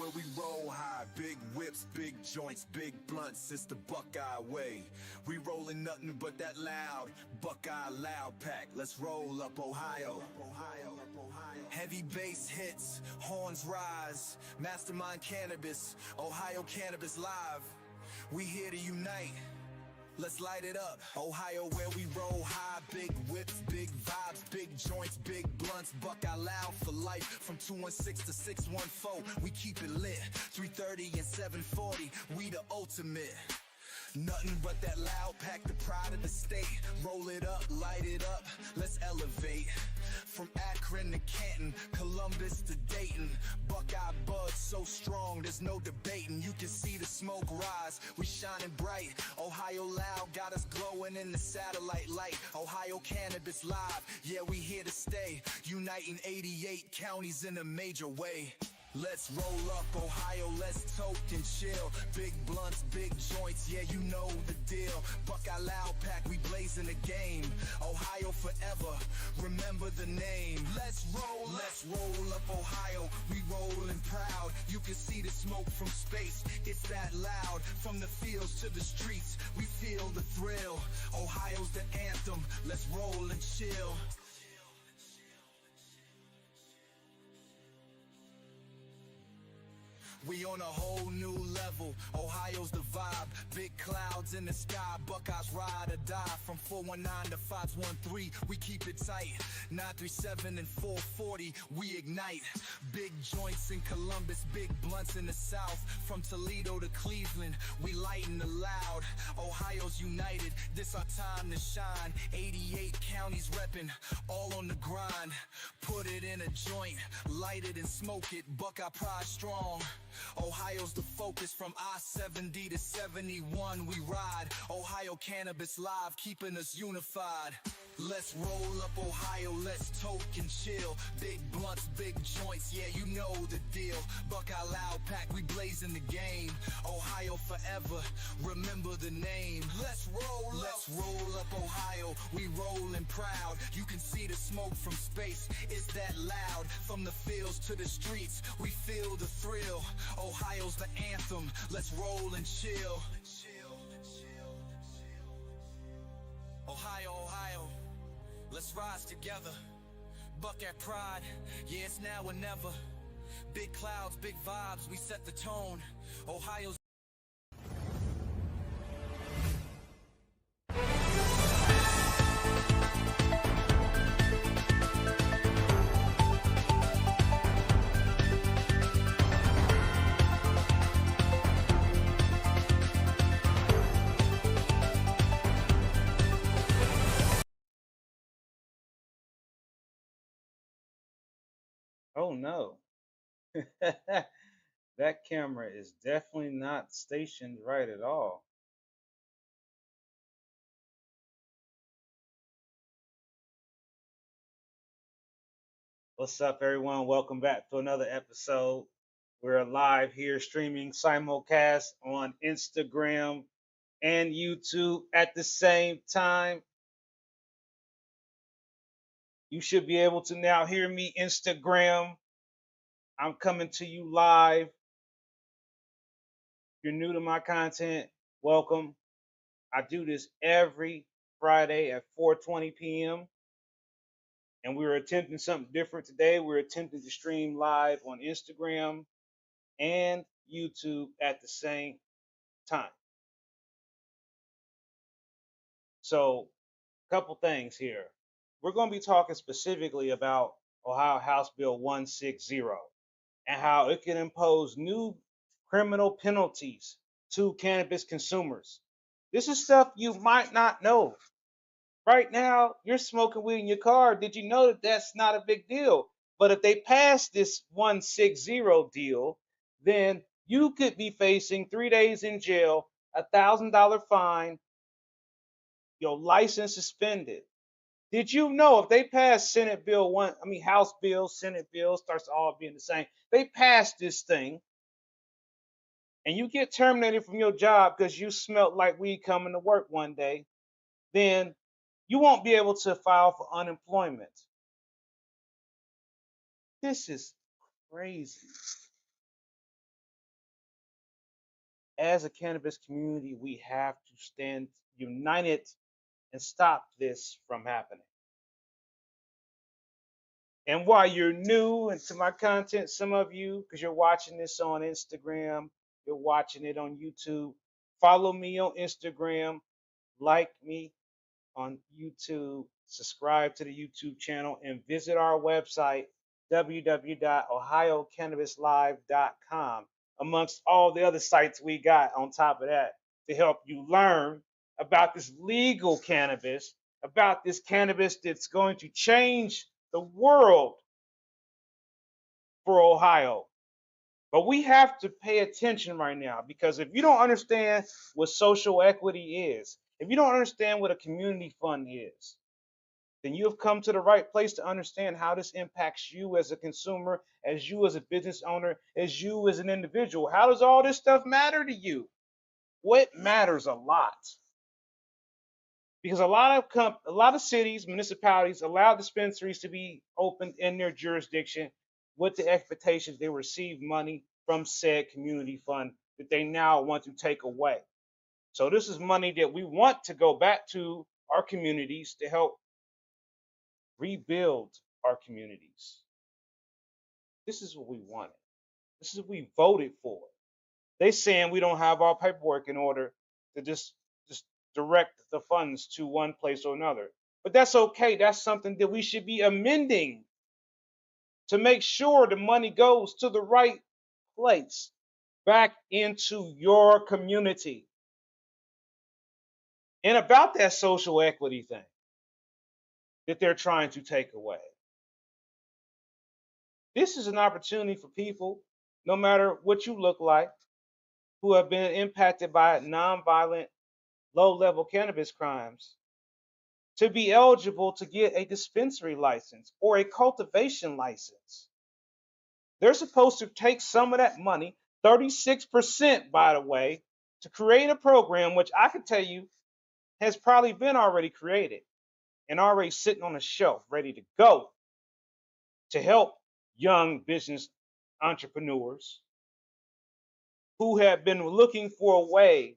where we roll high, big whips, big joints, big blunts, it's the Buckeye way. We rollin' nothing but that loud, Buckeye loud pack. Let's roll up Ohio. Heavy bass hits, horns rise, mastermind cannabis, Ohio Cannabis Live. We here to unite. Let's light it up. Ohio where we roll high, big whips, big vibes, big joints, big blunts, Buckeye loud for life. From 216 to 614, we keep it lit. 330 and 740, we the ultimate. Nothing but that loud pack, the pride of the state. Roll it up, light it up, let's elevate. From Akron to Canton, Columbus to Dayton, Buckeye buzz so strong, there's no debating. You can see the smoke rise, we shining bright. Ohio loud got us glowing in the satellite light. Ohio Cannabis Live, yeah, we here to stay. Uniting 88 counties in a major way. Let's roll up Ohio, let's toke and chill. Big blunts, big joints, yeah, you know the deal. Buckeye loud pack, we blazing the game. Ohio forever, remember the name. Let's roll up Ohio, we rollin' proud. You can see the smoke from space, it's that loud. From the fields to the streets, we feel the thrill. Ohio's the anthem, let's roll and chill. We on a whole new level, Ohio's the vibe. Big clouds in the sky, Buckeyes ride or die. From 419 to 513, we keep it tight. 937 and 440, we ignite. Big joints in Columbus, big blunts in the south. From Toledo to Cleveland, we lighten the loud. Ohio's united, this our time to shine. 88 counties reppin', all on the grind. Put it in a joint, light it and smoke it, Buckeye pride strong. Ohio's the focus, from I-70 to 71 we ride. Ohio Cannabis Live, keeping us unified. Let's roll up Ohio, let's toke and chill. Big blunts, big joints, yeah, you know the deal. Buckeye loud pack, we blazing the game. Ohio forever, remember the name. Let's roll up Ohio, we rollin' proud. You can see the smoke from space, it's that loud. From the fields to the streets, we feel the thrill. Ohio's the anthem, let's roll and chill. Ohio, Ohio, let's rise together. Buckeye pride, yeah, it's now or never. Big clouds, big vibes, we set the tone. Ohio's Oh no, that camera is definitely not stationed right at all. What's up, everyone? Welcome back to another episode. We're live here streaming simulcast on Instagram and YouTube at the same time. You should be able to now hear me Instagram. I'm coming to you live. If you're new to my content, welcome. I do this every Friday at 4:20 p.m. And we were attempting something different today. We're attempting to stream live on Instagram and YouTube at the same time. So, a couple things here. We're going to be talking specifically about Ohio House Bill 160 and how it can impose new criminal penalties to cannabis consumers. This is stuff you might not know. Right now, you're smoking weed in your car. Did you know that that's not a big deal? But if they pass this 160 deal, then you could be facing 3 days in jail, $1,000 fine, your license suspended. Did you know if they pass Senate Bill House Bill, Senate Bill, starts all being the same. They pass this thing, and you get terminated from your job because you smelt like weed coming to work one day, then you won't be able to file for unemployment. This is crazy. as a cannabis community, we have to stand united and stop this from happening. And while you're new into my content, some of you, because you're watching this on Instagram, you're watching it on YouTube, follow me on Instagram, like me on YouTube, subscribe to the YouTube channel, and visit our website, www.ohiocannabislive.com, amongst all the other sites we got on top of that to help you learn about this legal cannabis, about this cannabis that's going to change the world for Ohio. But we have to pay attention right now, because if you don't understand what social equity is, if you don't understand what a community fund is, then you have come to the right place to understand how this impacts you as a consumer, as you as a business owner, as you as an individual. How does all this stuff matter to you? What matters a lot? Because a lot of cities, municipalities allow dispensaries to be opened in their jurisdiction with the expectations they receive money from said community fund that they now want to take away. So this is money that we want to go back to our communities to help rebuild our communities. This is what we wanted. This is what we voted for. They saying we don't have our paperwork in order to just direct the funds to one place or another. But that's okay. That's something that we should be amending to make sure the money goes to the right place, back into your community. And about that social equity thing that they're trying to take away. This is an opportunity for people, no matter what you look like, who have been impacted by nonviolent, low-level cannabis crimes, to be eligible to get a dispensary license or a cultivation license. They're supposed to take some of that money, 36%, by the way, to create a program which I can tell you has probably been already created and already sitting on a shelf ready to go to help young business entrepreneurs who have been looking for a way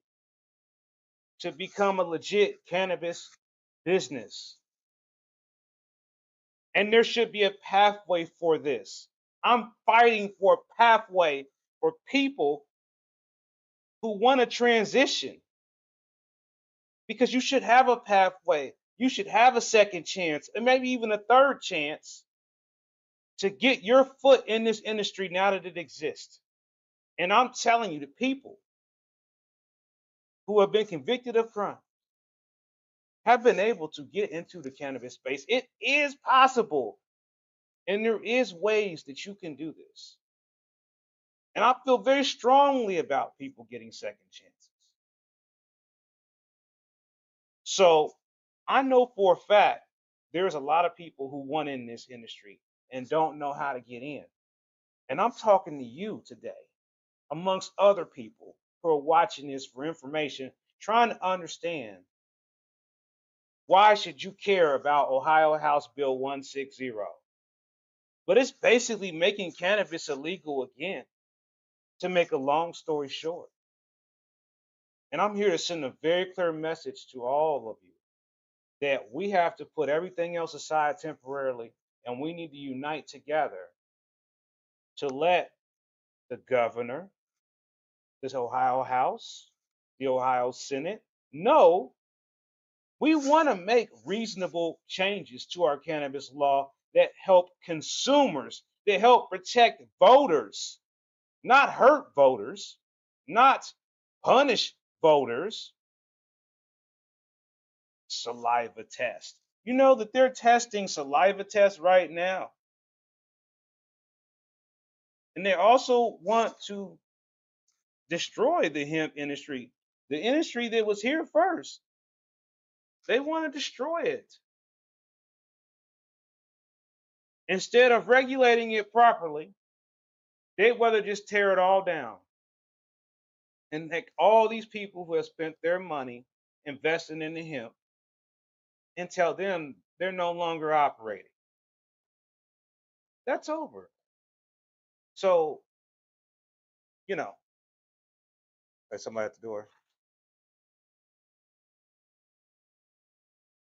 to become a legit cannabis business. And there should be a pathway for this. I'm fighting for a pathway for people who want to transition, because you should have a pathway. You should have a second chance, and maybe even a third chance, to get your foot in this industry now that it exists. And I'm telling you, the people who have been convicted of crime have been able to get into the cannabis space. It is possible, and there is ways that you can do this. And I feel very strongly about people getting second chances. So I know for a fact there's a lot of people who want in this industry and don't know how to get in. And I'm talking to you today, amongst other people who are watching this for information, trying to understand, why should you care about Ohio House Bill 160? But it's basically making cannabis illegal again, to make a long story short. And I'm here to send a very clear message to all of you that we have to put everything else aside temporarily, and we need to unite together to let the governor, this Ohio House, the Ohio Senate know we want to make reasonable changes to our cannabis law that help consumers, that help protect voters, not hurt voters, not punish voters. Saliva test. You know that they're testing saliva tests right now. And they also want to destroy the hemp industry, the industry that was here first. They want to destroy it. Instead of regulating it properly, they'd rather just tear it all down and take all these people who have spent their money investing in the hemp and tell them they're no longer operating. That's over. So, you know, There's somebody at the door.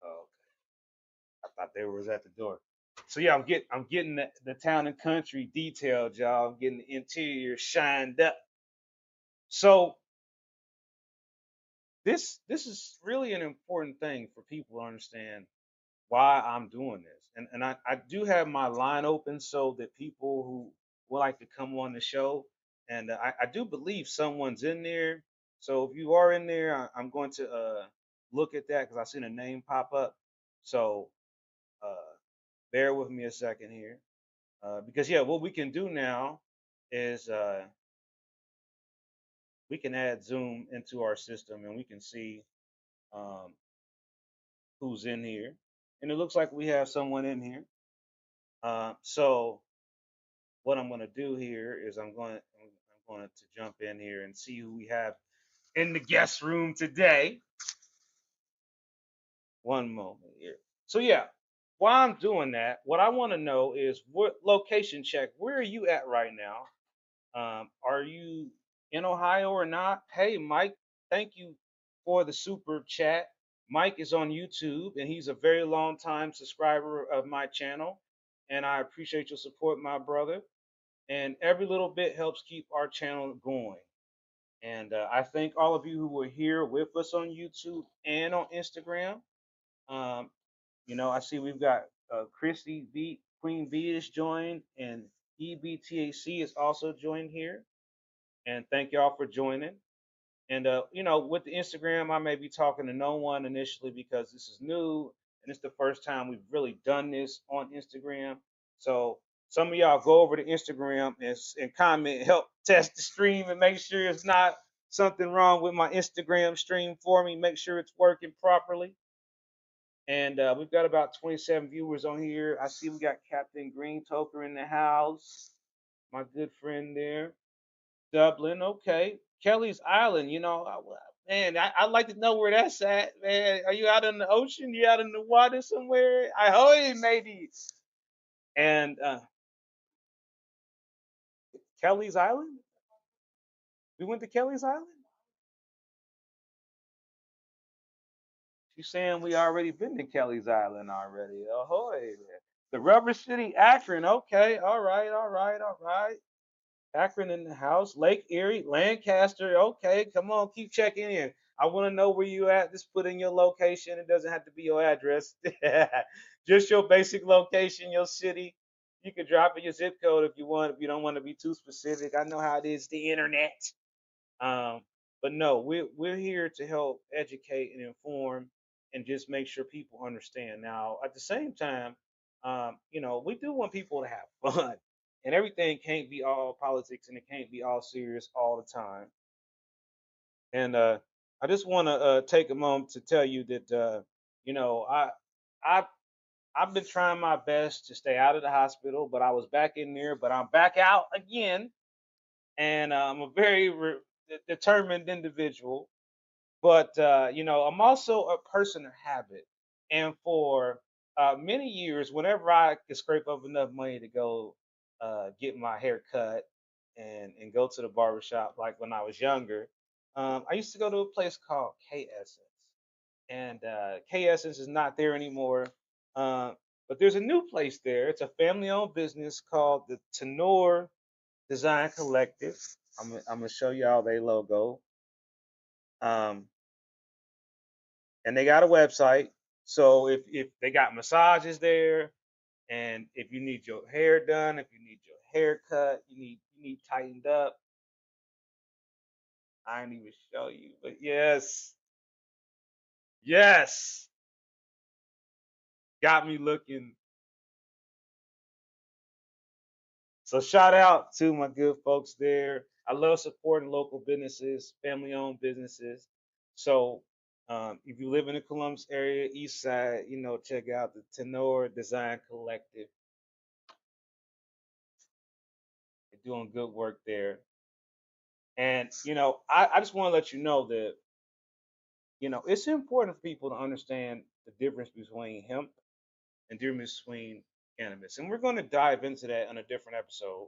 Oh, I thought they was at the door. So yeah, I'm getting the town and country detailed, y'all. I'm getting the interior shined up. So this is really an important thing for people to understand why I'm doing this. And I do have my line open so that people who would like to come on the show, and I do believe someone's in there. So if you are in there, I'm going to look at that because I seen a name pop up. So uh, bear with me a second here. Because yeah, what we can do now is we can add Zoom into our system and we can see um, who's in here. And it looks like we have someone in here. So what I'm going to do here is I'm going to jump in here and see who we have in the guest room today. One moment here. So yeah, while I'm doing that, what I want to know is what location check. Where are you at right now? Are you in Ohio or not? Hey, Mike, thank you for the super chat. Mike is on YouTube and he's a very long time subscriber of my channel. And I appreciate your support, my brother. And every little bit helps keep our channel going. And I thank all of you who were here with us on YouTube and on Instagram. Um, I see we've got Christy B, Queen B is joined, and EBTAC is also joined here. And thank y'all for joining. And with the Instagram, I may be talking to no one initially because this is new and it's the first time we've really done this on Instagram. So some of y'all go over to Instagram and comment, help test the stream and make sure it's not something wrong with my Instagram stream for me. Make sure it's working properly. And we've got about 27 viewers on here. I see we got Captain Green Toker in the house, my good friend there. Dublin, okay. Kelly's Island, man, I'd like to know where that's at, man. Are you out in the ocean? You out in the water somewhere? I hope mateys. And Kelly's Island? We went to Kelly's Island? She's saying we already been to Kelly's Island already. Ahoy. The Rubber City, Akron. Okay, all right, all right, all right. Akron in the house, Lake Erie, Lancaster. Okay, come on, keep checking in. I want to know where you at. Just put in your location. It doesn't have to be your address. Just your basic location, your city. You can drop in your zip code if you want. If you don't want to be too specific, I know how it is. The internet. Um, but no, we're here to help educate and inform and just make sure people understand. Now, at the same time, we do want people to have fun, and everything can't be all politics and it can't be all serious all the time. And I just want to take a moment to tell you that you know I I I've been trying my best to stay out of the hospital, but I was back in there, but I'm back out again, and I'm a very determined individual. But I'm also a person of habit, and for many years, whenever I could scrape up enough money to go get my hair cut and go to the barbershop, like when I was younger, I used to go to a place called K Essence, and K Essence is not there anymore. Uh, but there's a new place there. It's a family-owned business called the Tenor Design Collective. I'm gonna show y'all their logo. Um, and they got a website. So if they got massages there, and if you need your hair done, if you need your hair cut, you need tightened up. I ain't even show you, but yes, yes, got me looking. So shout out to my good folks there. I love supporting local businesses, family-owned businesses. So if you live in the Columbus area, East Side, check out the Tenor Design Collective. They're doing good work there. And I just want to let you know that it's important for people to understand the difference between hemp and difference between cannabis. And we're going to dive into that on a different episode.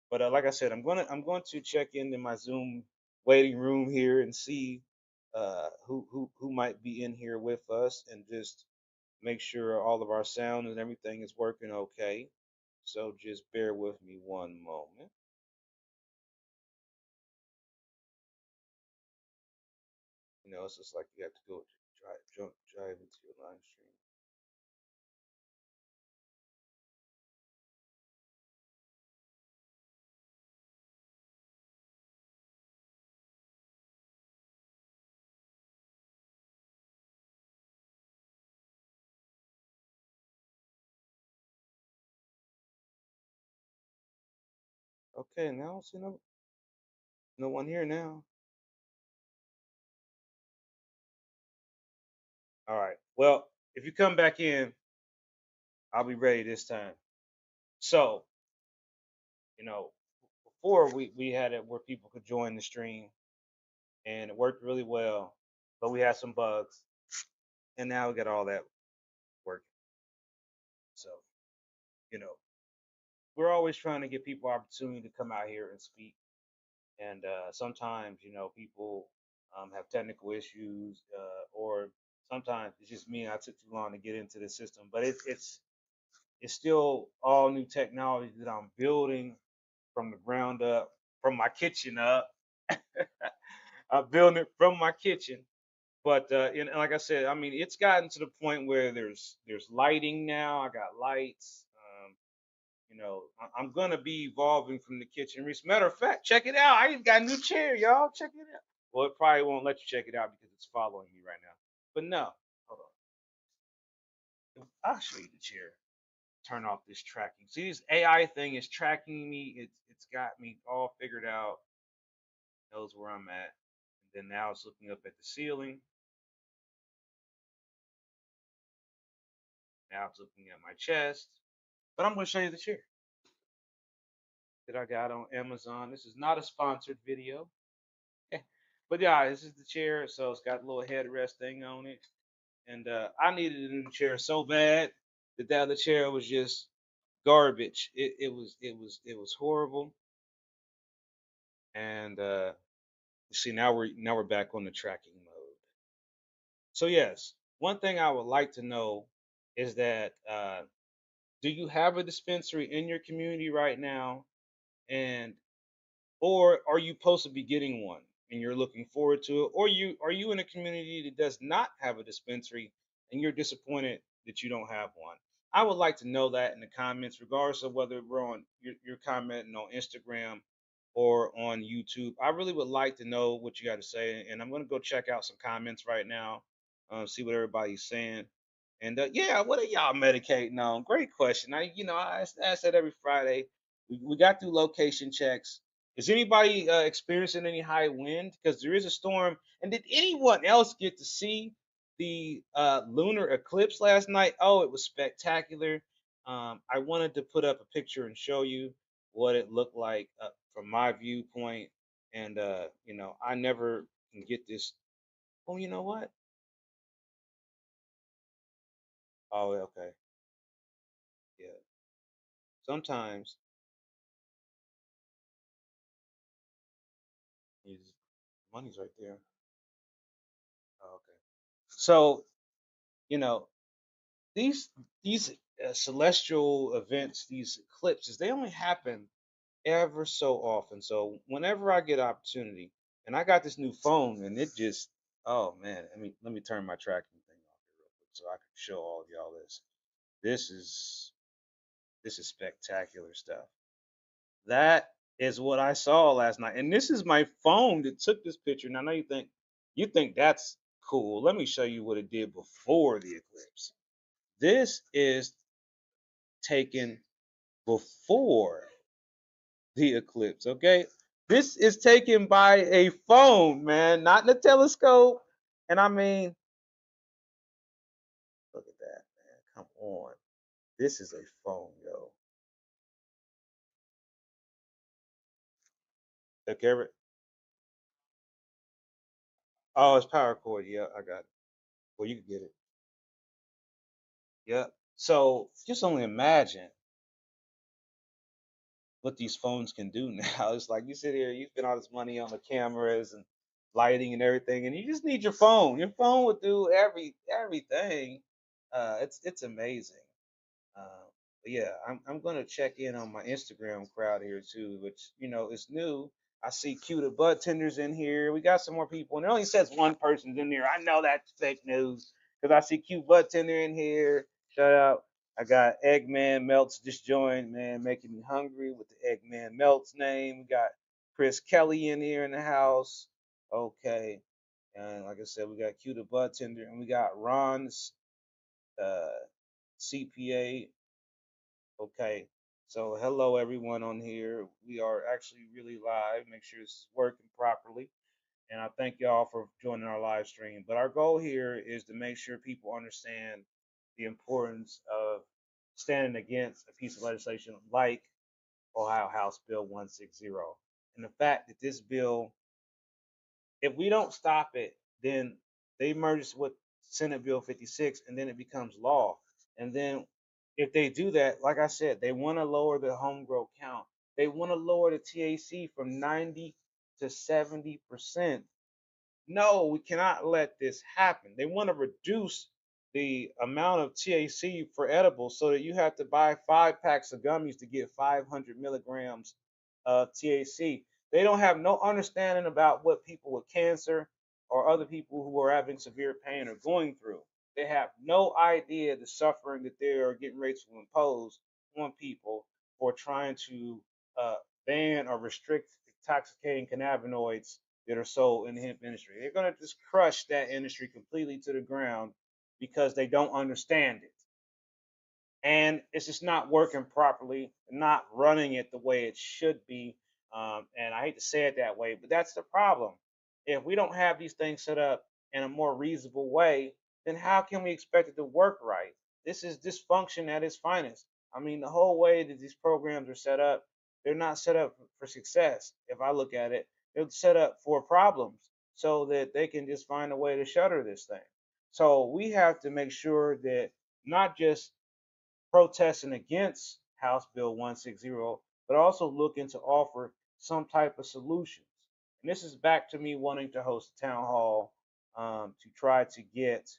But like I said, I'm going to check into my Zoom waiting room here and see who might be in here with us, and just make sure all of our sound and everything is working okay. So just bear with me one moment. It's just like you have to go drive into your live stream. Okay, now I don't see no one here now. All right. Well, if you come back in, I'll be ready this time. So, you know, before we had it where people could join the stream, and it worked really well, but we had some bugs, and now we got all that working. So, you know, we're always trying to give people opportunity to come out here and speak. And sometimes, people have technical issues, or sometimes it's just me and I took too long to get into the system. But it's still all new technology that I'm building from the ground up, from my kitchen up. I'm building it from my kitchen. But and like I said, I mean, it's gotten to the point where there's lighting now. I got lights. I'm gonna be evolving from the kitchen. Matter of fact, check it out. I even got a new chair, y'all. Check it out. Well, it probably won't let you check it out because it's following me right now. But no, hold on. I'll show you the chair. Turn off this tracking. See, this AI thing is tracking me. It's got me all figured out. Knows where I'm at. And then now it's looking up at the ceiling. Now it's looking at my chest. But I'm gonna show you the chair that I got on Amazon. This is not a sponsored video. But yeah, this is the chair. So it's got a little headrest thing on it. And I needed a new chair so bad that the other chair was just garbage. It was horrible. And you see, now we're back on the tracking mode. So yes, one thing I would like to know is that do you have a dispensary in your community right now? And or are you supposed to be getting one and you're looking forward to it? Or are you in a community that does not have a dispensary and you're disappointed that you don't have one? I would like to know that in the comments, regardless of whether we're on you're commenting on Instagram or on YouTube. I really would like to know what you got to say, and I'm gonna go check out some comments right now, see what everybody's saying. And yeah, what are y'all medicating on? Great question. I ask that every Friday. We got through location checks. Is anybody experiencing any high wind? Because there is a storm. And did anyone else get to see the lunar eclipse last night? Oh, it was spectacular. I wanted to put up a picture and show you what it looked like from my viewpoint. And I never can get this. Oh, you know what? Oh, okay. Yeah. Sometimes his money's right there. Oh, okay. So you know these celestial events, these eclipses, they only happen ever so often. So whenever I get opportunity, and I got this new phone, and it just, oh man, let me turn my tracking thing off here real quick so I can show all of y'all this. This is this is spectacular stuff. That is what I saw last night, and this is my phone that took this picture. Now, I know you think that's cool. Let me show you what it did before the eclipse. This is taken before the eclipse, okay? This is taken by a phone, man, not in a telescope. And I mean, look at that, man. Come on. This is a phone, yo. Okay. Oh, it's power cord. Yeah, I got it. Well, you can get it. Yep. So just only imagine what these phones can do now. It's like you sit here, you spend all this money on the cameras and lighting and everything, and you just need your phone. Your phone would do everything. It's amazing. But yeah, I'm gonna check in on my Instagram crowd here too, which is new. I see cute bud tenders in here. We got some more people, and it only says one person's in here. I know that's fake news because I see cute bud tender in here. Shout out. I got Eggman Melts just joined, man, making me hungry with the Eggman Melts name. We got Chris Kelly in here in the house. Okay. And like I said, we got cute bud tender, and we got Ron's uh, CPA. Okay, so hello everyone on here. We are actually really live. Make sure this is working properly. And I thank y'all for joining our live stream. But our goal here is to make sure people understand the importance of standing against a piece of legislation like Ohio House Bill 160. And the fact that this bill, if we don't stop it, then they merge with Senate Bill 56 and then it becomes law. And then if they do that, like I said, they want to lower the home grow count. They want to lower the THC from 90 to 70%. No, we cannot let this happen. They want to reduce the amount of THC for edibles so that you have to buy 5 packs of gummies to get 500 milligrams of THC. They don't have no understanding about what people with cancer or other people who are having severe pain are going through. They have no idea the suffering that they are getting ready to impose on people for trying to uh, ban or restrict intoxicating cannabinoids that are sold in the hemp industry. They're going to just crush that industry completely to the ground because they don't understand it. And it's just not working properly, not running it the way it should be. And I hate to say it that way, but that's the problem. If we don't have these things set up in a more reasonable way, then how can we expect it to work right? This is dysfunction at its finest. I mean, the whole way that these programs are set up, they're not set up for success. If I look at it, they're set up for problems so that they can just find a way to shutter this thing. So we have to make sure that not just protesting against House Bill 160, but also looking to offer some type of solutions. And this is back to me wanting to host a town hall to try to get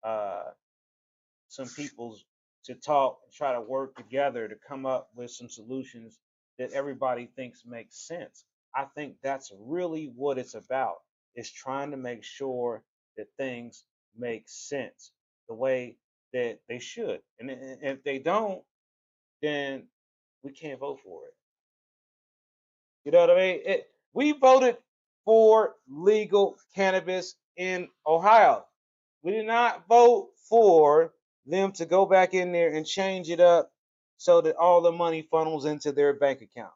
uh, some people to talk and try to work together to come up with some solutions that everybody thinks makes sense. I think that's really what it's about, is trying to make sure that things make sense the way that they should. And if they don't, then we can't vote for it. You know what I mean? We voted for legal cannabis in Ohio. We did not vote for them to go back in there and change it up so that all the money funnels into their bank account.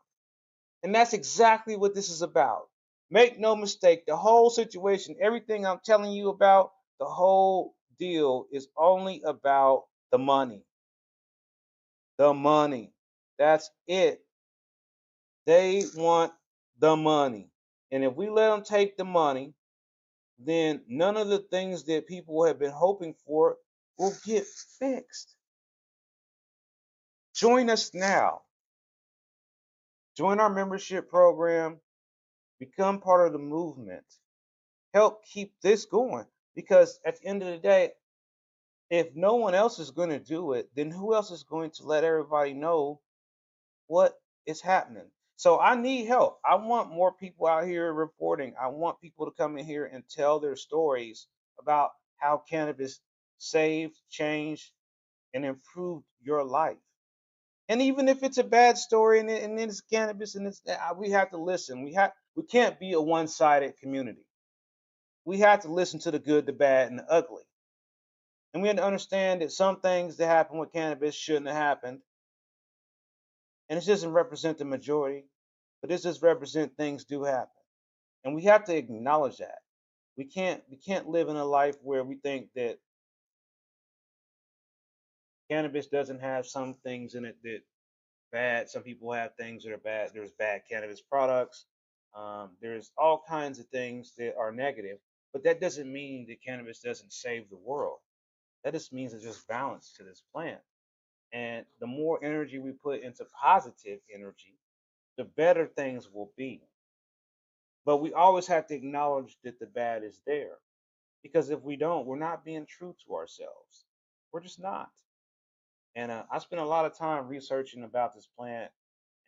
And that's exactly what this is about. Make no mistake, the whole situation, everything I'm telling you about, the whole deal is only about the money. The money. That's it. They want the money. And if we let them take the money, then none of the things that people have been hoping for will get fixed. Join us now. Join our membership program. Become part of the movement. Help keep this going. Because at the end of the day, if no one else is going to do it, then who else is going to let everybody know what is happening? So I need help. I want more people out here reporting. I want people to come in here and tell their stories about how cannabis saved, changed, and improved your life. And even if it's a bad story and it's cannabis and we have to listen. We can't be a one-sided community. We have to listen to the good, the bad, and the ugly. And we have to understand that some things that happen with cannabis shouldn't have happened. And it doesn't represent the majority, but this just represent things do happen. And we have to acknowledge that. We can't live in a life where we think that cannabis doesn't have some things in it that bad. Some people have things that are bad. There's bad cannabis products. There's all kinds of things that are negative, but that doesn't mean that cannabis doesn't save the world. That just means there's just balance to this plant. And the more energy we put into positive energy, the better things will be. But we always have to acknowledge that the bad is there. Because if we don't, we're not being true to ourselves. We're just not. And I spent a lot of time researching about this plant.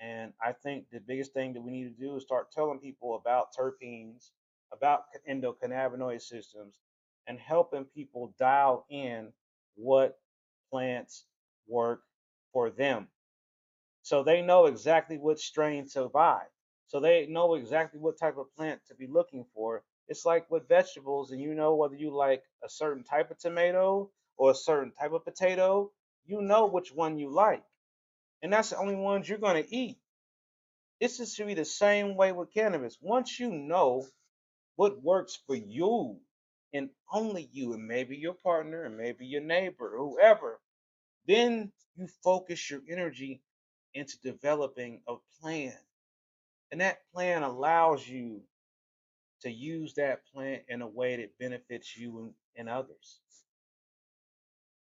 And I think the biggest thing that we need to do is start telling people about terpenes, about endocannabinoid systems, and helping people dial in what plants work for them. So they know exactly what strain to buy. So they know exactly what type of plant to be looking for. It's like with vegetables, and you know whether you like a certain type of tomato or a certain type of potato, you know which one you like. And that's the only ones you're going to eat. This is to be the same way with cannabis. Once you know what works for you and only you, and maybe your partner, and maybe your neighbor, whoever, then you focus your energy into developing a plan. And that plan allows you to use that plant in a way that benefits you and others.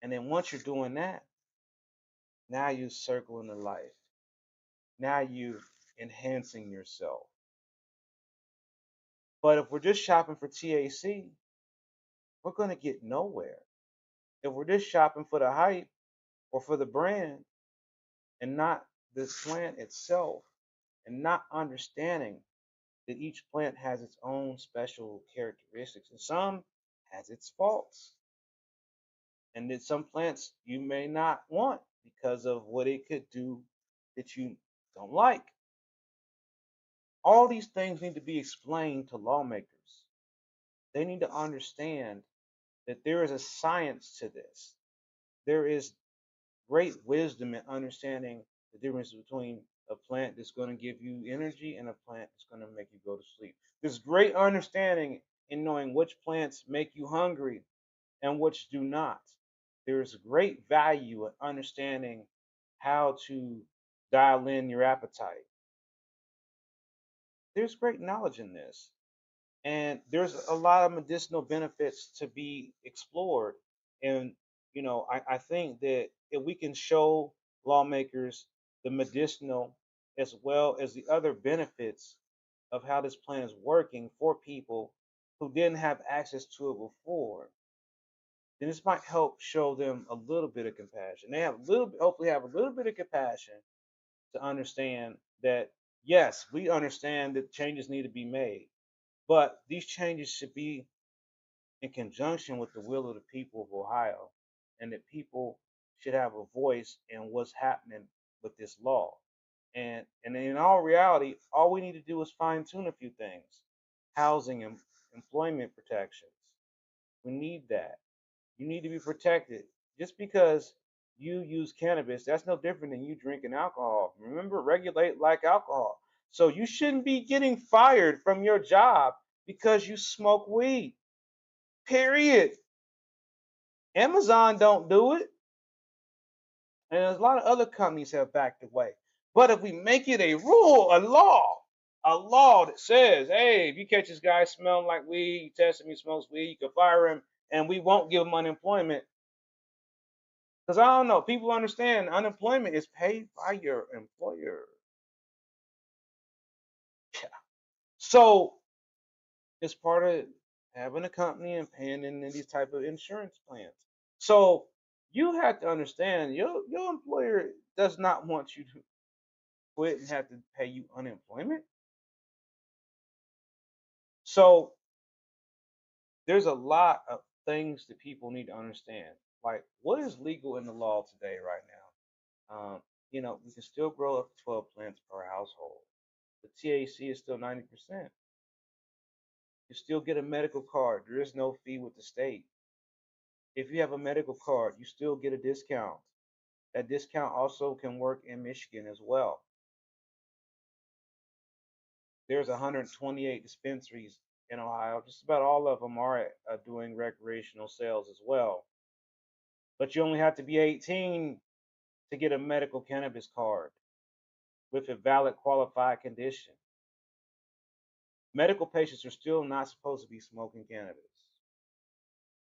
And then once you're doing that, now you're circling the life. Now you're enhancing yourself. But if we're just shopping for THC, we're going to get nowhere. If we're just shopping for the hype or for the brand and not the plant itself, and not understanding that each plant has its own special characteristics and some has its faults, and that some plants you may not want because of what it could do that you don't like. All these things need to be explained to lawmakers. They need to understand that there is a science to this. There is great wisdom in understanding the difference between a plant that's going to give you energy and a plant that's going to make you go to sleep. There's great understanding in knowing which plants make you hungry and which do not. There's great value in understanding how to dial in your appetite. There's great knowledge in this. And there's a lot of medicinal benefits to be explored. And I think that if we can show lawmakers the medicinal as well as the other benefits of how this plan is working for people who didn't have access to it before, then this might help show them a little bit of compassion. They have a little, hopefully, have a little bit of compassion to understand that yes, we understand that changes need to be made, but these changes should be in conjunction with the will of the people of Ohio, and that people should have a voice in what's happening with this law. And in all reality, all we need to do is fine tune a few things, housing and employment protections. We need that. You need to be protected. Just because you use cannabis, that's no different than you drinking alcohol. Remember, regulate like alcohol. So you shouldn't be getting fired from your job because you smoke weed. Period. Amazon don't do it, and there's a lot of other companies have backed away. But if we make it a rule, a law that says, hey, if you catch this guy smelling like weed, you test him, he smokes weed, you can fire him, and we won't give him unemployment. Because I don't know, people understand unemployment is paid by your employer. Yeah. So it's part of having a company and paying in these type of insurance plans. So you have to understand your employer does not want you to quit and have to pay you unemployment. So there's a lot of things that people need to understand. Like what is legal in the law today right now? We can still grow up to 12 plants per household. The THC is still 90%. You still get a medical card. There is no fee with the state. If you have a medical card, you still get a discount. That discount also can work in Michigan as well. There's 128 dispensaries in Ohio. Just about all of them are doing recreational sales as well. But you only have to be 18 to get a medical cannabis card with a valid qualified condition. Medical patients are still not supposed to be smoking cannabis.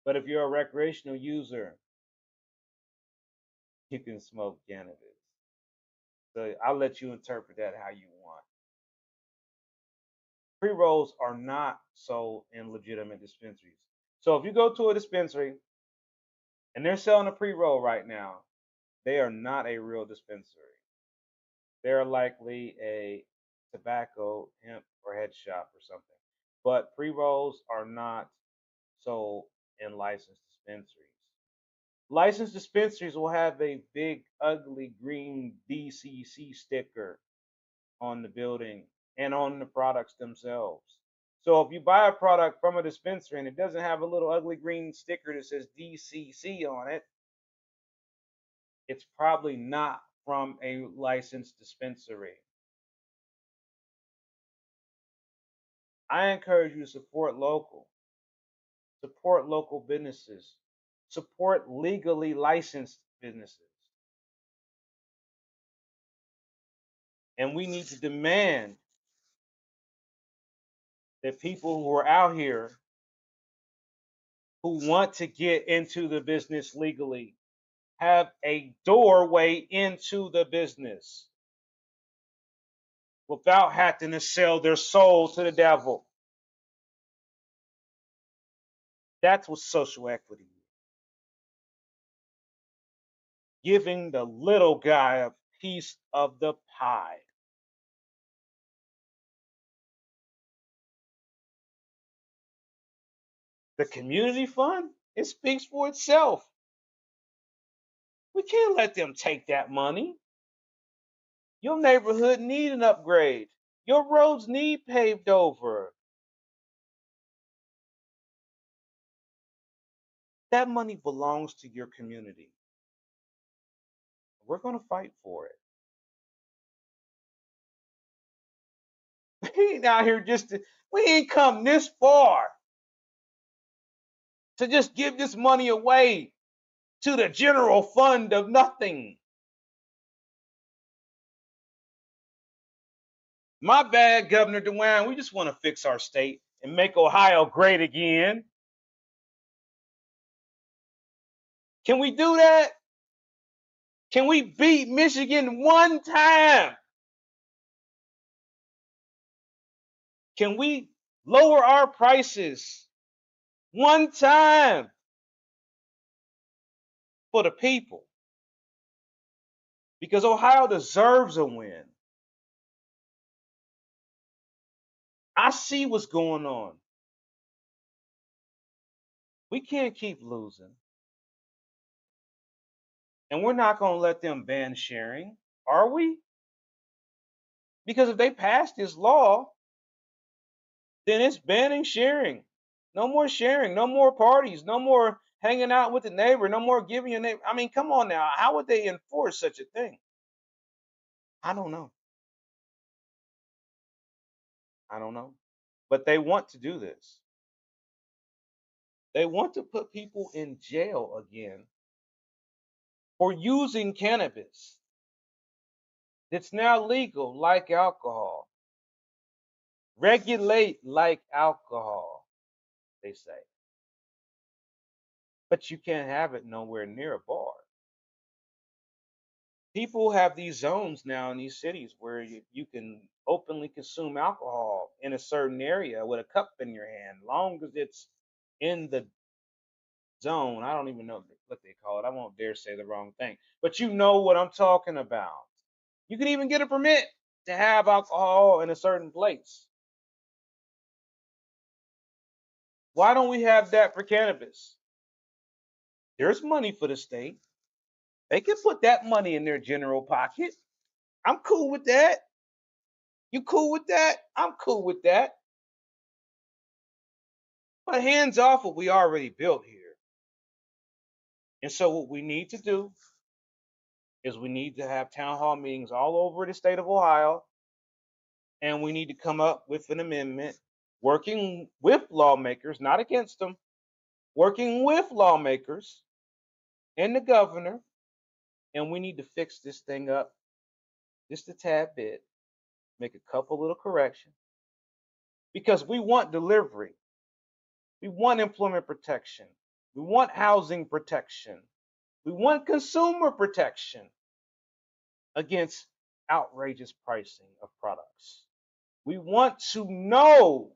But if you're a recreational user, you can smoke cannabis. So I'll let you interpret that how you want. Pre-rolls are not sold in legitimate dispensaries. So if you go to a dispensary and they're selling a pre-roll right now, they are not a real dispensary. They're likely a tobacco, hemp, or head shop or something. But pre-rolls are not sold in licensed dispensaries. Licensed dispensaries will have a big, ugly green DCC sticker on the building and on the products themselves. So if you buy a product from a dispensary and it doesn't have a little ugly green sticker that says DCC on it, it's probably not from a licensed dispensary. I encourage you to support local businesses, support legally licensed businesses. And we need to demand that people who are out here who want to get into the business legally have a doorway into the business without having to sell their soul to the devil. That's what social equity is. Giving the little guy a piece of the pie. The community fund, it speaks for itself. We can't let them take that money. Your neighborhood need an upgrade. Your roads need paved over. That money belongs to your community. We're going to fight for it. We ain't out here we ain't come this far to just give this money away to the general fund of nothing. My bad, Governor DeWine. We just want to fix our state and make Ohio great again. Can we do that? Can we beat Michigan one time? Can we lower our prices one time for the people? Because Ohio deserves a win. I see what's going on. We can't keep losing. And we're not going to let them ban sharing, are we? Because if they pass this law, then it's banning sharing. No more sharing, no more parties, no more hanging out with the neighbor, no more giving your neighbor. I mean, come on now. How would they enforce such a thing? I don't know. I don't know. But they want to do this. They want to put people in jail again for using cannabis. It's now legal like alcohol. Regulate like alcohol, they say. But you can't have it nowhere near a bar. People have these zones now in these cities where you can openly consume alcohol in a certain area with a cup in your hand, long as it's in the zone. I don't even know what they call it. I won't dare say the wrong thing, but you know what I'm talking about. You can even get a permit to have alcohol in a certain place. Why don't we have that for cannabis? There's money for the state. They can put that money in their general pocket. I'm cool with that. You cool with that? I'm cool with that. But hands off what we already built here. And so what we need to do is we need to have town hall meetings all over the state of Ohio, and we need to come up with an amendment working with lawmakers, not against them, working with lawmakers and the governor, and we need to fix this thing up just a tad bit, make a couple little corrections, because we want delivery. We want employment protection. We want housing protection. We want consumer protection against outrageous pricing of products. We want to know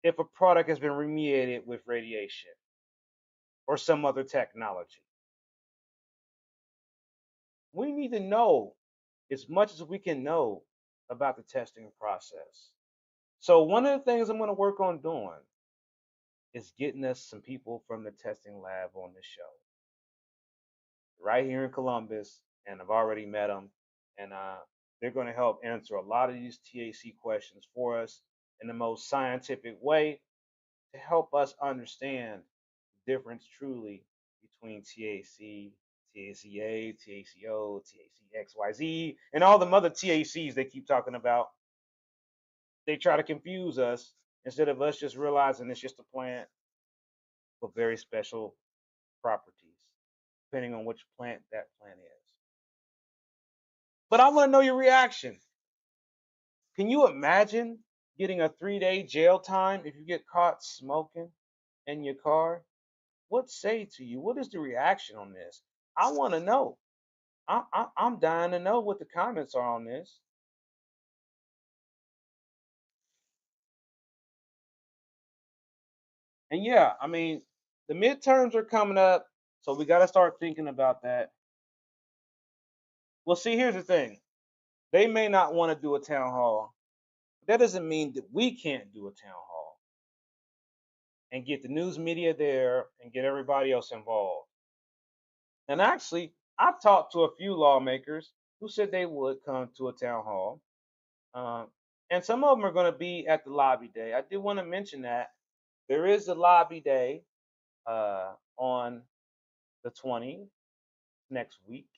if a product has been remediated with radiation or some other technology. We need to know as much as we can know about the testing process. So one of the things I'm going to work on doing is getting us some people from the testing lab on the show right here in Columbus, and I've already met them, and they're going to help answer a lot of these TAC questions for us in the most scientific way to help us understand the difference truly between TAC, TACA, TACO, TACXYZ, and all the other TACs they keep talking about. They try to confuse us instead of us just realizing it's just a plant with very special properties, depending on which plant that plant is. But I want to know your reaction. Can you imagine getting a 3-day jail time if you get caught smoking in your car? What say to you? What is the reaction on this? I want to know. I'm dying to know what the comments are on this. And yeah, I mean, the midterms are coming up, so we got to start thinking about that. Well, see, here's the thing. They may not want to do a town hall. That doesn't mean that we can't do a town hall and get the news media there and get everybody else involved. And actually, I've talked to a few lawmakers who said they would come to a town hall. Um, and some of them are going to be at the lobby day. I did want to mention that there is a lobby day on the 20th next week.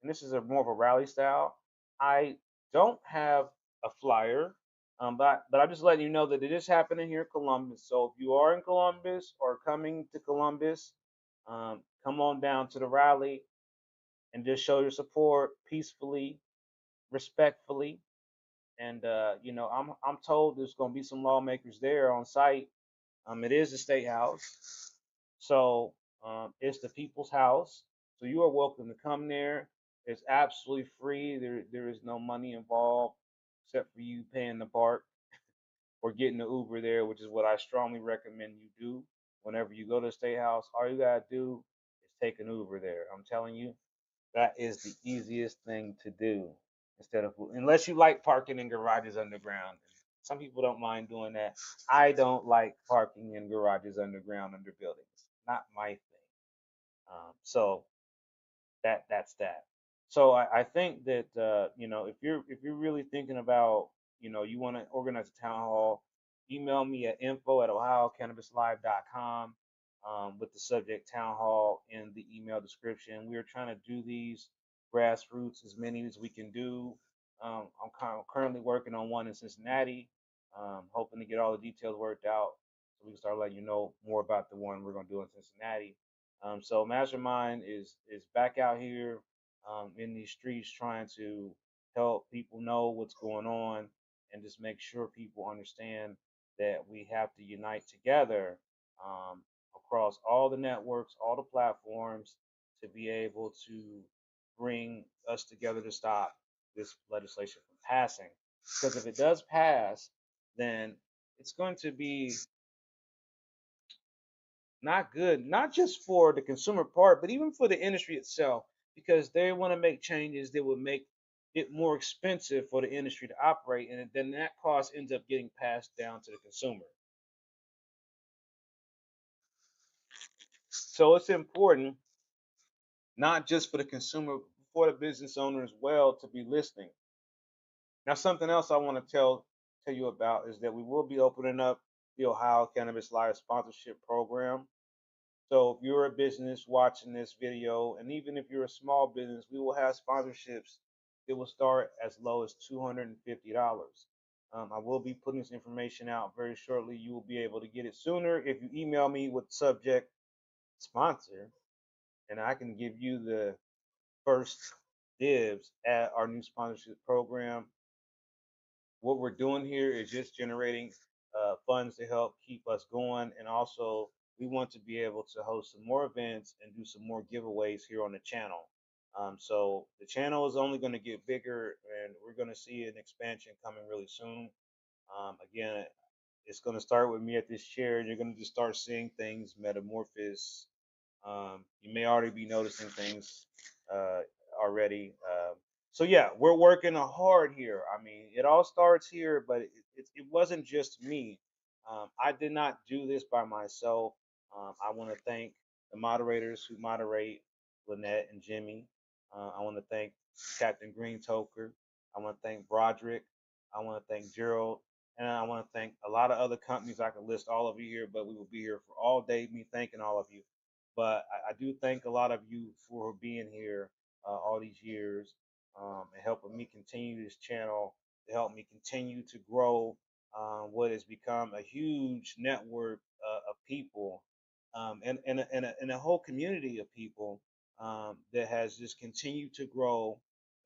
And this is a more of a rally style. I don't have a flyer, but I'm just letting you know that it is happening here in Columbus. So if you are in Columbus or coming to Columbus, come on down to the rally and just show your support peacefully, respectfully. And I'm told there's going to be some lawmakers there on site. It is the state house, so it's the people's house. So you are welcome to come there. It's absolutely free. There is no money involved except for you paying the park or getting the Uber there, which is what I strongly recommend you do. Whenever you go to the state house, all you gotta do is take an Uber there. I'm telling you, that is the easiest thing to do. Instead of unless you like parking in garages underground. Some people don't mind doing that. I don't like parking in garages underground under buildings. Not my thing. So that's that. So I think that if you're really thinking about you want to organize a town hall, email me at info@ohiocannabislive.com with the subject town hall in the email description. We are trying to do these grassroots as many as we can do. I'm currently working on one in Cincinnati, hoping to get all the details worked out so we can start letting you know more about the one we're going to do in Cincinnati. So Mastermind is back out here in these streets trying to help people know what's going on and just make sure people understand that we have to unite together um, across all the networks, all the platforms to be able to bring us together to stop this legislation from passing. Because if it does pass, then it's going to be not good, not just for the consumer part, but even for the industry itself, because they want to make changes that would make it more expensive for the industry to operate, and then that cost ends up getting passed down to the consumer. So it's important, not just for the consumer, but for the business owner as well, to be listening. Now, something else I want to tell you about is that we will be opening up the Ohio Cannabis Live sponsorship program. So if you're a business watching this video, and even if you're a small business, we will have sponsorships that will start as low as $250. I will be putting this information out very shortly. You will be able to get it sooner if you email me with subject sponsor, and I can give you the first dibs at our new sponsorship program. What we're doing here is just generating funds to help keep us going, and also we want to be able to host some more events and do some more giveaways here on the channel. So the channel is only going to get bigger, and we're going to see an expansion coming really soon. Again, it's going to start with me at this chair, and you're going to just start seeing things metamorphose. You may already be noticing things uh, already. So yeah, we're working hard here. I mean, it all starts here, but it wasn't just me. I did not do this by myself. I want to thank the moderators who moderate, Lynette and Jimmy. I want to thank Captain Green Toker. I want to thank Broderick. I want to thank Gerald. And I want to thank a lot of other companies. I can list all of you here, but we will be here for all day, me thanking all of you. But I do thank a lot of you for being here all these years and helping me continue this channel, to help me continue to grow what has become a huge network of people and a whole community of people that has just continued to grow.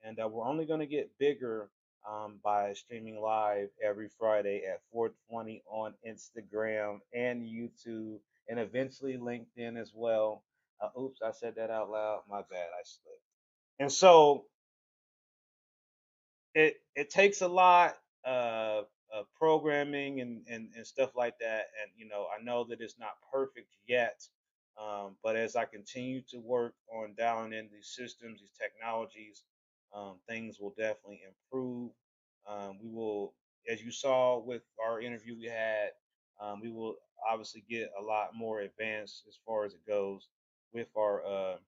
And we're only going to get bigger by streaming live every Friday at 4:20 on Instagram and YouTube, and eventually LinkedIn as well. Oops, I said that out loud. My bad, I slipped. And so it takes a lot of programming and stuff like that. And I know that it's not perfect yet, but as I continue to work on dialing in these systems, these technologies, things will definitely improve. We will, as you saw with our interview we had, we will obviously get a lot more advanced as far as it goes with our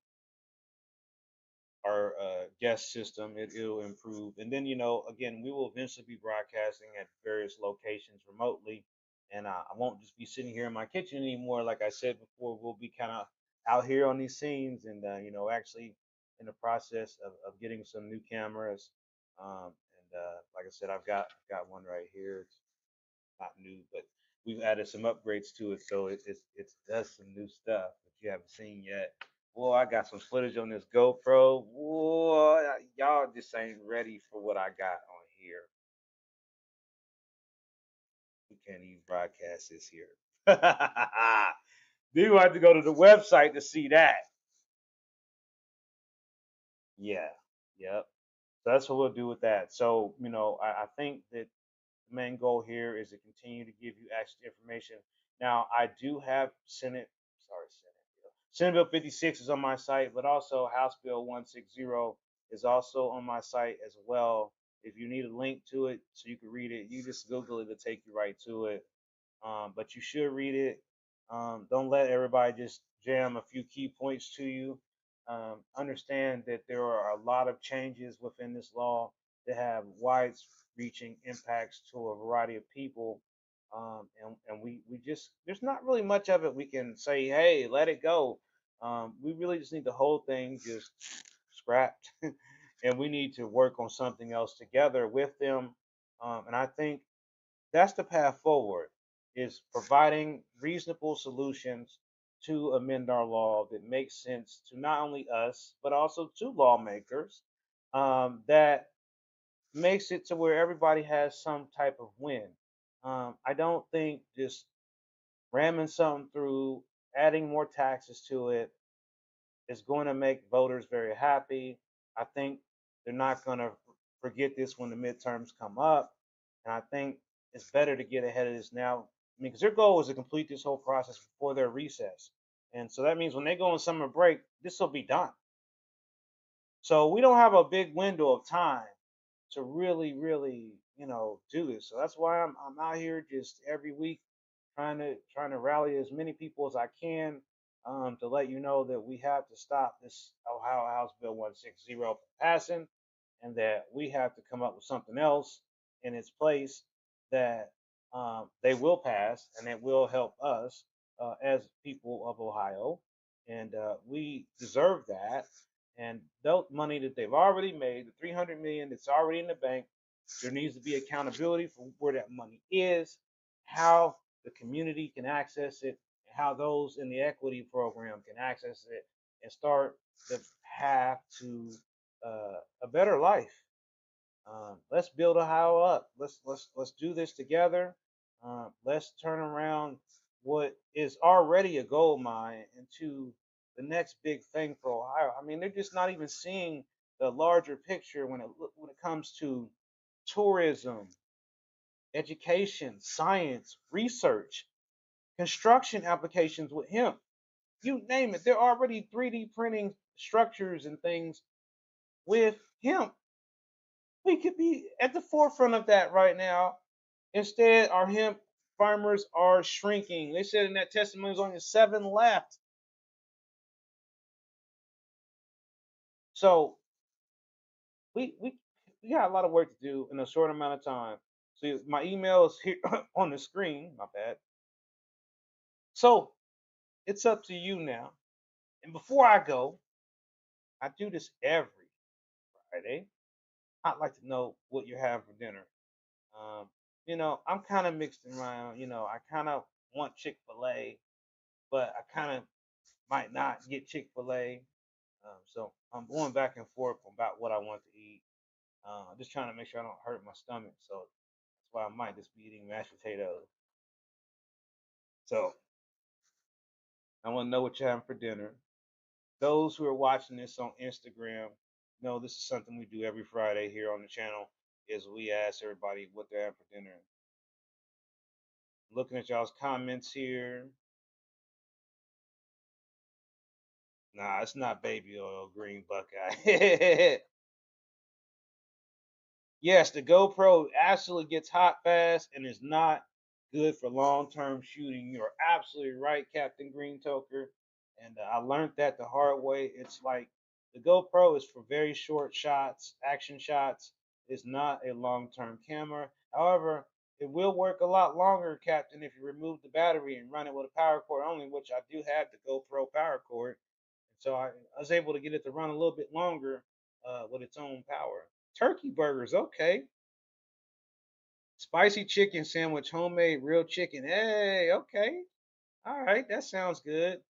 guest system. It'll improve, and then again, we will eventually be broadcasting at various locations remotely, and I won't just be sitting here in my kitchen anymore. Like I said before, we'll be kind of out here on these scenes, and actually in the process of getting some new cameras. And like I said, I've got one right here. It's not new, but we've added some upgrades to it, so it does some new stuff that you haven't seen yet. Boy, I got some footage on this GoPro. Boy, y'all just ain't ready for what I got on here. We can't even broadcast this here. Do have to go to the website to see that. Yeah, yep. So that's what we'll do with that. So, I think that the main goal here is to continue to give you extra information. Now, I do have Senate Bill 56 is on my site, but also House Bill 160 is also on my site as well. If you need a link to it so you can read it, you just Google it to take you right to it. But you should read it. Don't let everybody just jam a few key points to you. Understand that there are a lot of changes within this law that have wide-reaching impacts to a variety of people. And we just, there's not really much of it we can say, hey, let it go. We really just need the whole thing just scrapped. And we need to work on something else together with them. And I think that's the path forward, is providing reasonable solutions to amend our law that makes sense to not only us but also to lawmakers, that makes it to where everybody has some type of win. I don't think just ramming something through, adding more taxes to it, is going to make voters very happy. I think they're not going to forget this when the midterms come up. And I think it's better to get ahead of this now. I mean, because their goal is to complete this whole process before their recess. And so that means when they go on summer break, this will be done. So we don't have a big window of time to really, really, do this. So that's why I'm out here just every week trying to rally as many people as I can, to let you know that we have to stop this Ohio House Bill 160 from passing, and that we have to come up with something else in its place that they will pass, and it will help us as people of Ohio, and we deserve that. And the money that they've already made, the 300 million that's already in the bank, there needs to be accountability for where that money is, how the community can access it, and how those in the equity program can access it and start the path to a better life. Let's build Ohio up. Let's do this together. Let's turn around what is already a gold mine into the next big thing for Ohio. I mean, they're just not even seeing the larger picture when it comes to tourism, education, science, research, construction applications with hemp. You name it. They're already 3D printing structures and things with hemp. We could be at the forefront of that right now. Instead, our hemp farmers are shrinking. They said in that testimony there's only 7 left. So we we got a lot of work to do in a short amount of time. So my email is here on the screen. My bad. So it's up to you now. And before I go, I do this every Friday. I'd like to know what you're having for dinner. Um, I'm kind of mixed around. I kind of want Chick-fil-A, but I kind of might not get Chick-fil-A. So I'm going back and forth about what I want to eat. Just trying to make sure I don't hurt my stomach. So that's why I might just be eating mashed potatoes. So I want to know what you're having for dinner. Those who are watching this on Instagram know this is something we do every Friday here on the channel. Is we ask everybody what they're having for dinner. Looking at y'all's comments here. Nah, it's not baby oil, green Buckeye. Yes, the GoPro absolutely gets hot fast and is not good for long-term shooting. You're absolutely right, Captain Green Toker. And I learned that the hard way. It's like the GoPro is for very short shots, action shots. It's not a long-term camera. However, it will work a lot longer, Captain, if you remove the battery and run it with a power cord only, which I do have the GoPro power cord. So I was able to get it to run a little bit longer with its own power. Turkey burgers, okay. Spicy chicken sandwich, homemade real chicken. Hey, okay. All right, that sounds good.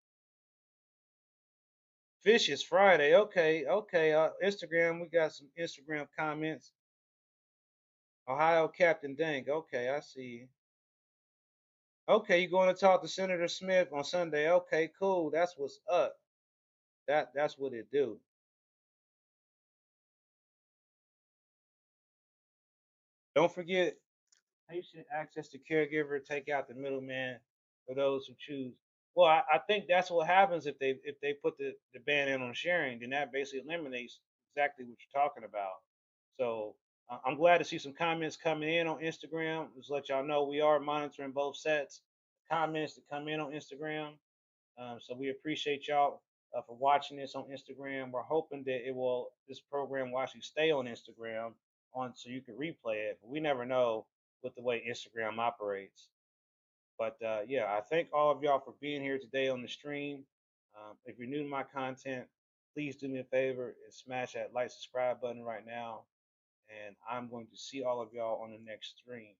Fish is Friday. Okay, okay. Instagram, we got some Instagram comments. Ohio Captain Dank. Okay, I see. Okay, you going to talk to Senator Smith on Sunday? Okay, cool. That's what's up. That's what it do. Don't forget patient access to caregiver, take out the middleman for those who choose. Well, I think that's what happens if they put the ban in on sharing, then that basically eliminates exactly what you're talking about. So I'm glad to see some comments coming in on Instagram. Just let y'all know we are monitoring both sets. Comments that come in on Instagram. So we appreciate y'all for watching this on Instagram. We're hoping that this program will actually stay on Instagram on so you can replay it. But we never know with the way Instagram operates. But yeah, I thank all of y'all for being here today on the stream. If you're new to my content, please do me a favor and smash that like subscribe button right now. And I'm going to see all of y'all on the next stream.